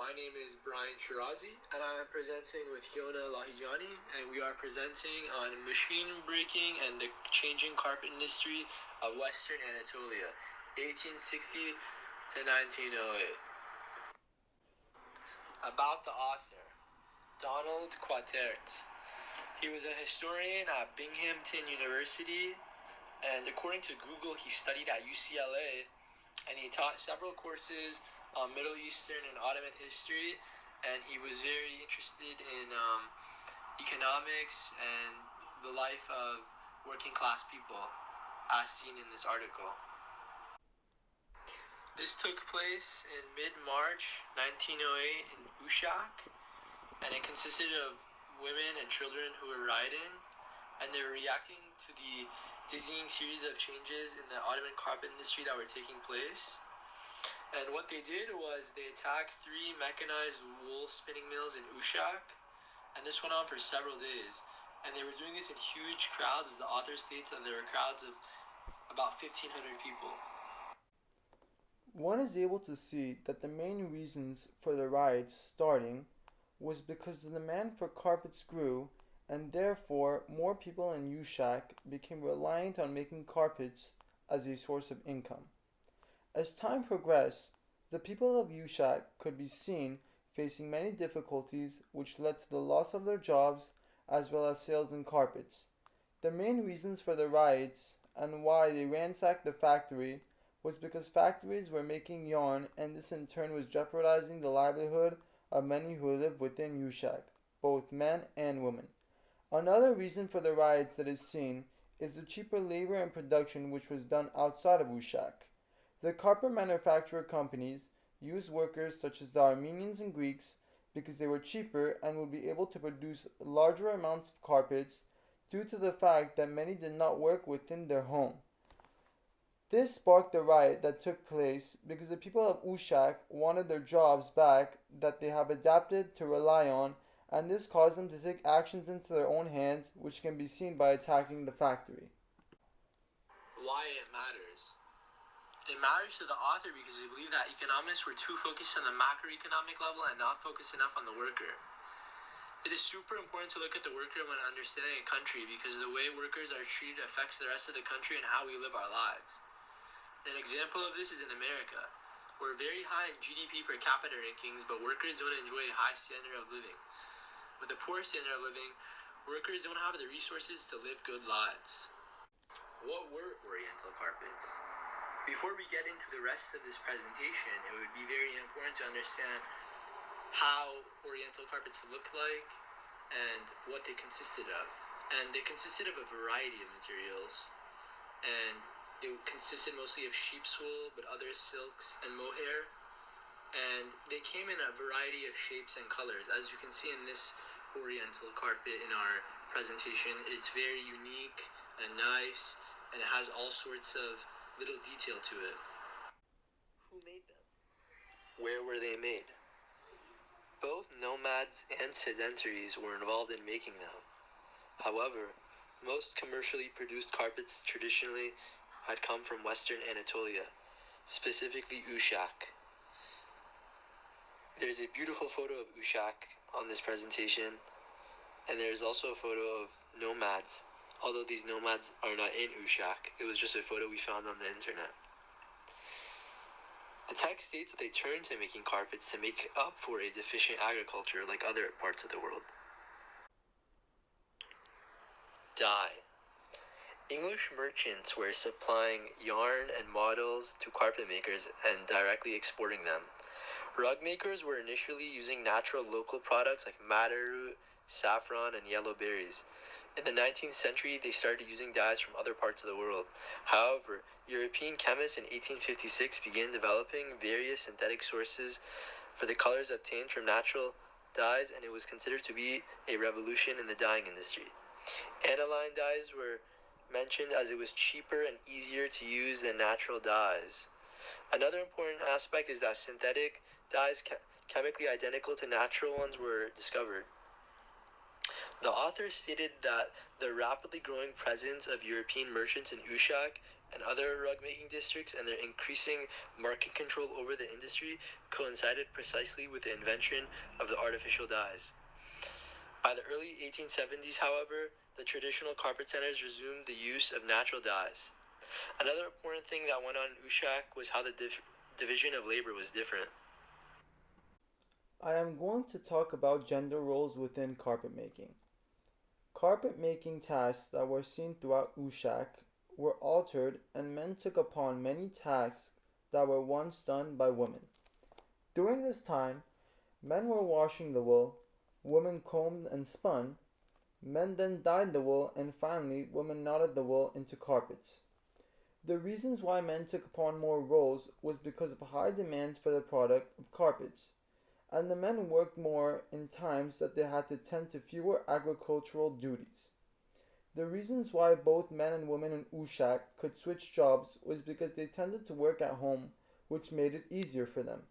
My name is Brian Shirazi, and I am presenting with Yona Lahijani, and we are presenting on machine breaking and the changing carpet industry of Western Anatolia, 1860 to 1908. About the author, Donald Quatert. He was a historian at Binghamton University, and according to Google, he studied at UCLA, and he taught several courses on Middle Eastern and Ottoman history, and he was very interested in economics and the life of working class people, as seen in this article. This took place in mid-March 1908 in Ushak, and it consisted of women and children who were rioting, and they were reacting to the dizzying series of changes in the Ottoman carpet industry that were taking place. And what they did was they attacked 3 mechanized wool spinning mills in Ushak, and this went on for several days. And they were doing this in huge crowds, as the author states that there were crowds of about 1,500 people. One is able to see that the main reasons for the riots starting was because the demand for carpets grew, and therefore more people in Ushak became reliant on making carpets as a source of income. As time progressed, the people of Ushak could be seen facing many difficulties which led to the loss of their jobs as well as sales in carpets. The main reasons for the riots and why they ransacked the factory was because factories were making yarn, and this in turn was jeopardizing the livelihood of many who lived within Ushak, both men and women. Another reason for the riots that is seen is the cheaper labor and production which was done outside of Ushak. The carpet manufacturer companies used workers such as the Armenians and Greeks because they were cheaper and would be able to produce larger amounts of carpets due to the fact that many did not work within their home. This sparked the riot that took place because the people of Ushak wanted their jobs back that they have adapted to rely on, and this caused them to take actions into their own hands, which can be seen by attacking the factory. Why it matters. It matters to the author because they believe that economists were too focused on the macroeconomic level and not focused enough on the worker. It is super important to look at the worker when understanding a country because the way workers are treated affects the rest of the country and how we live our lives. An example of this is in America. We're very high in GDP per capita rankings, but workers don't enjoy a high standard of living. With a poor standard of living, workers don't have the resources to live good lives. What were Oriental carpets? Before we get into the rest of this presentation, it would be very important to understand how Oriental carpets looked like and what they consisted of. And they consisted of a variety of materials, and it consisted mostly of sheep's wool, but other silks and mohair, and they came in a variety of shapes and colors. As you can see in this Oriental carpet in our presentation, it's very unique and nice, and it has all sorts of little detail to it. Who made them? Where were they made? Both nomads and sedentaries were involved in making them. However, most commercially produced carpets traditionally had come from Western Anatolia, specifically Ushak. There's a beautiful photo of Ushak on this presentation, and there's also a photo of nomads. Although these nomads are not in Ushak, it was just a photo we found on the internet. The text states that they turned to making carpets to make up for a deficient agriculture like other parts of the world. Dye. English merchants were supplying yarn and models to carpet makers and directly exporting them. Rug makers were initially using natural local products like madder root, saffron, and yellow berries. In the 19th century, they started using dyes from other parts of the world. However, European chemists in 1856 began developing various synthetic sources for the colors obtained from natural dyes, and it was considered to be a revolution in the dyeing industry. Aniline dyes were mentioned as it was cheaper and easier to use than natural dyes. Another important aspect is that synthetic dyes chemically identical to natural ones were discovered. The author stated that the rapidly growing presence of European merchants in Ushak and other rug making districts and their increasing market control over the industry coincided precisely with the invention of the artificial dyes. By the early 1870s, however, the traditional carpet centers resumed the use of natural dyes. Another important thing that went on in Ushak was how the division of labor was different. I am going to talk about gender roles within carpet making. Carpet making tasks that were seen throughout Ushak were altered and men took upon many tasks that were once done by women. During this time, men were washing the wool, women combed and spun, men then dyed the wool, and finally women knotted the wool into carpets. The reasons why men took upon more roles was because of high demands for the product of carpets, and the men worked more in times that they had to tend to fewer agricultural duties. The reasons why both men and women in Ushak could switch jobs was because they tended to work at home, which made it easier for them.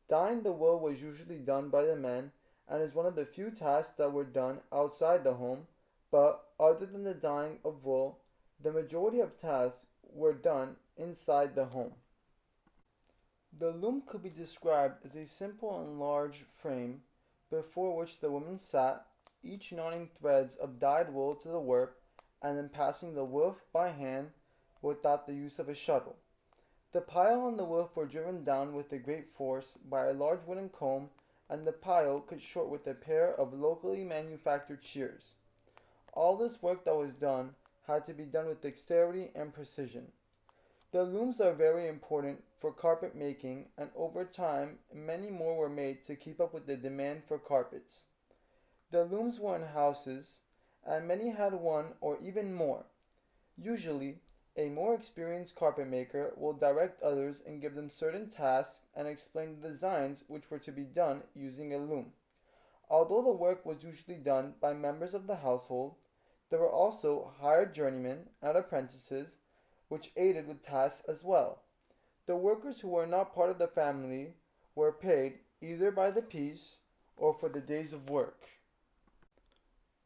Dyeing the wool was usually done by the men and is one of the few tasks that were done outside the home, but other than the dyeing of wool, the majority of tasks were done inside the home. The loom could be described as a simple and large frame before which the women sat, each knotting threads of dyed wool to the warp and then passing the woof by hand without the use of a shuttle. The pile and the woof were driven down with a great force by a large wooden comb and the pile cut short with a pair of locally manufactured shears. All this work that was done had to be done with dexterity and precision. The looms are very important for carpet making, and over time, many more were made to keep up with the demand for carpets. The looms were in houses, and many had one or even more. Usually, a more experienced carpet maker will direct others and give them certain tasks and explain the designs which were to be done using a loom. Although the work was usually done by members of the household, there were also hired journeymen and apprentices which aided with tasks as well. The workers who were not part of the family were paid either by the piece or for the days of work.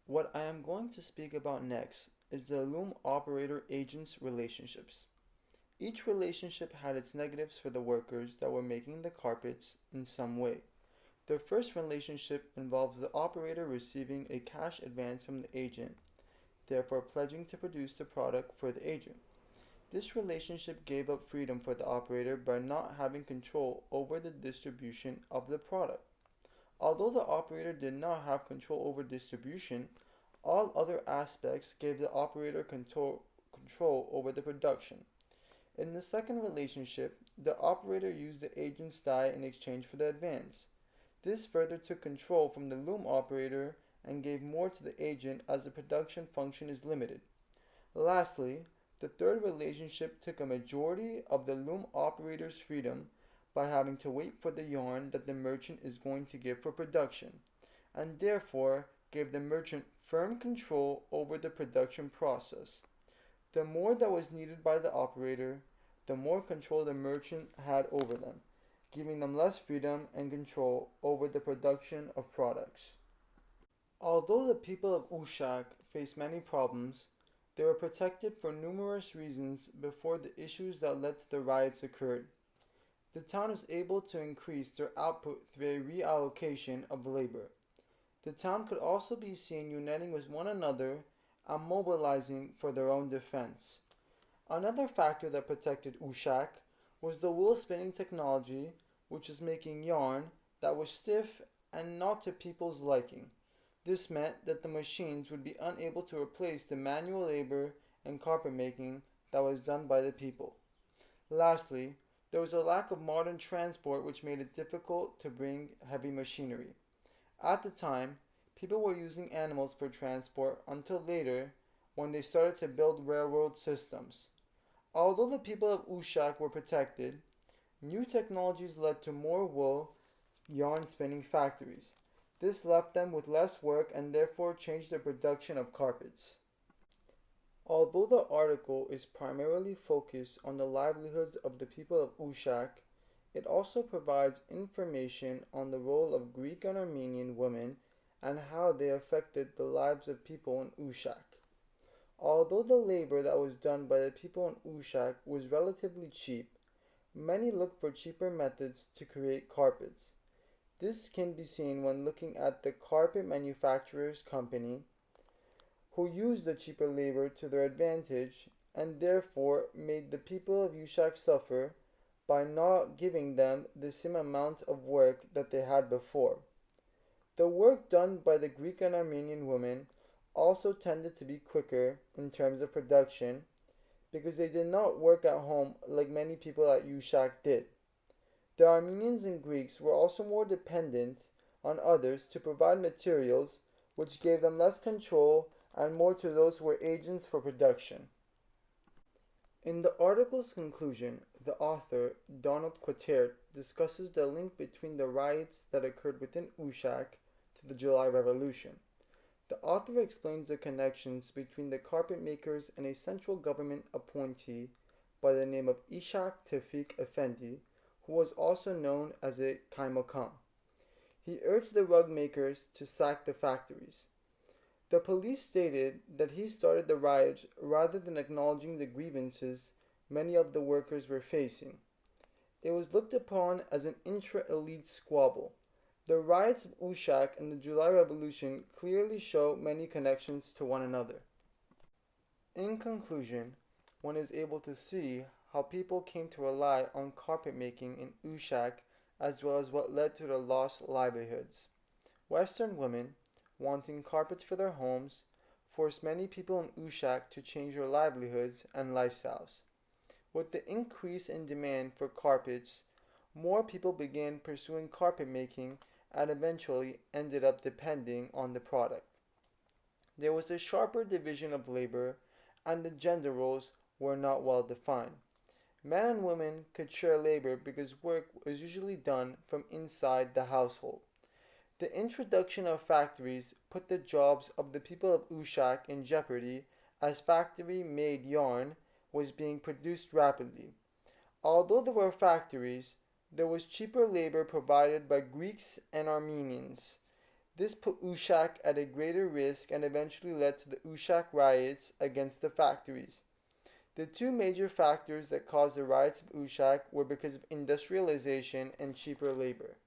What I am going to speak about next is the loom operator agents relationships. Each relationship had its negatives for the workers that were making the carpets in some way. The first relationship involves the operator receiving a cash advance from the agent, therefore pledging to produce the product for the agent. This relationship gave up freedom for the operator by not having control over the distribution of the product. Although the operator did not have control over distribution, all other aspects gave the operator control over the production. In the second relationship, the operator used the agent's dye in exchange for the advance. This further took control from the loom operator and gave more to the agent as the production function is limited. Lastly, the third relationship took a majority of the loom operator's freedom by having to wait for the yarn that the merchant is going to give for production, and therefore gave the merchant firm control over the production process. The more that was needed by the operator, the more control the merchant had over them, giving them less freedom and control over the production of products. Although the people of Ushak faced many problems, they were protected for numerous reasons before the issues that led to the riots occurred. The town was able to increase their output through a reallocation of labor. The town could also be seen uniting with one another and mobilizing for their own defense. Another factor that protected Ushak was the wool spinning technology, which is making yarn that was stiff and not to people's liking. This meant that the machines would be unable to replace the manual labor and carpet making that was done by the people. Lastly, there was a lack of modern transport which made it difficult to bring heavy machinery. At the time, people were using animals for transport until later when they started to build railroad systems. Although the people of Ushak were protected, new technologies led to more wool yarn spinning factories. This left them with less work and therefore changed the production of carpets. Although the article is primarily focused on the livelihoods of the people of Ushak, it also provides information on the role of Greek and Armenian women and how they affected the lives of people in Ushak. Although the labor that was done by the people in Ushak was relatively cheap, many looked for cheaper methods to create carpets. This can be seen when looking at the carpet manufacturers company who used the cheaper labor to their advantage and therefore made the people of Ushak suffer by not giving them the same amount of work that they had before. The work done by the Greek and Armenian women also tended to be quicker in terms of production because they did not work at home like many people at Ushak did. The Armenians and Greeks were also more dependent on others to provide materials, which gave them less control and more to those who were agents for production. In the article's conclusion, the author, Donald Quatert, discusses the link between the riots that occurred within Ushak to the July Revolution. The author explains the connections between the carpet makers and a central government appointee by the name of Ishak Tevfik Effendi, who was also known as a kaimakam. He urged the rug makers to sack the factories. The police stated that he started the riots rather than acknowledging the grievances many of the workers were facing. It was looked upon as an intra-elite squabble. The riots of Ushak and the July Revolution clearly show many connections to one another. In conclusion, one is able to see how people came to rely on carpet making in Ushak as well as what led to their lost livelihoods. Western women, wanting carpets for their homes, forced many people in Ushak to change their livelihoods and lifestyles. With the increase in demand for carpets, more people began pursuing carpet making and eventually ended up depending on the product. There was a sharper division of labor, and the gender roles were not well defined. Men and women could share labor because work was usually done from inside the household. The introduction of factories put the jobs of the people of Ushak in jeopardy as factory-made yarn was being produced rapidly. Although there were factories, there was cheaper labor provided by Greeks and Armenians. This put Ushak at a greater risk and eventually led to the Ushak riots against the factories. The two major factors that caused the riots of Ushak were because of industrialization and cheaper labor.